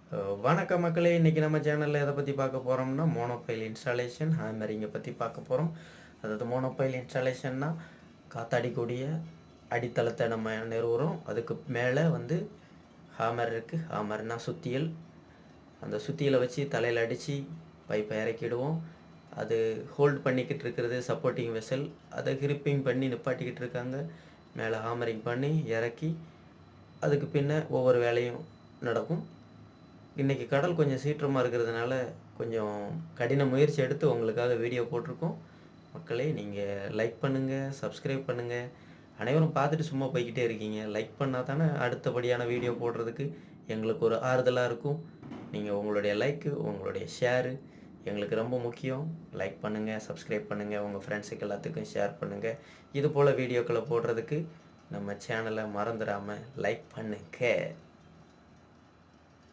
வணக்கம் மக்களே, இன்றைக்கி நம்ம சேனலில் எதை பற்றி பார்க்க போகிறோம்னா மோனோபைல் இன்ஸ்டாலேஷன் ஹேமரிங்கை பற்றி பார்க்க போகிறோம். அதாவது மோனோபைல் இன்ஸ்டாலேஷன்னா காத்தாடிக்கூடிய அடித்தளத்தை நம்ம நிறுவுறோம். அதுக்கு மேலே வந்து ஹேமர் இருக்குது. ஹேமர்னால் சுத்தியல். அந்த சுத்தியலை வச்சு தலையில் அடித்து பைப்பை இறக்கிடுவோம். அது ஹோல்ட் பண்ணிக்கிட்டு இருக்கிறது சப்போர்ட்டிங் வெசல். அதை கிரிப்பிங் பண்ணி நிப்பாட்டிக்கிட்டு இருக்காங்க. மேலே ஹேமரிங் பண்ணி இறக்கி அதுக்கு பின்ன ஒவ்வொரு வேலையும் நடக்கும். இன்றைக்கி கடல் கொஞ்சம் சீற்றமாக இருக்கிறதுனால கொஞ்சம் கடின முயற்சி எடுத்து உங்களுக்காக வீடியோ போட்டிருக்கோம். மக்களே, நீங்கள் லைக் பண்ணுங்கள், சப்ஸ்கிரைப் பண்ணுங்கள். அனைவரும் பார்த்துட்டு சும்மா போய்கிட்டே இருக்கீங்க. லைக் பண்ணால் தானே அடுத்தபடியான வீடியோ போடுறதுக்கு எங்களுக்கு ஒரு ஆறுதலாக இருக்கும். நீங்கள் உங்களுடைய லைக்கு, உங்களுடைய ஷேரு எங்களுக்கு ரொம்ப முக்கியம். லைக் பண்ணுங்கள், சப்ஸ்கிரைப் பண்ணுங்கள், உங்கள் ஃப்ரெண்ட்ஸுக்கு எல்லாத்துக்கும் ஷேர் பண்ணுங்கள். இது போல் வீடியோக்களை போடுறதுக்கு நம்ம சேனலை மறந்துடாமல் லைக் பண்ணுங்கள்.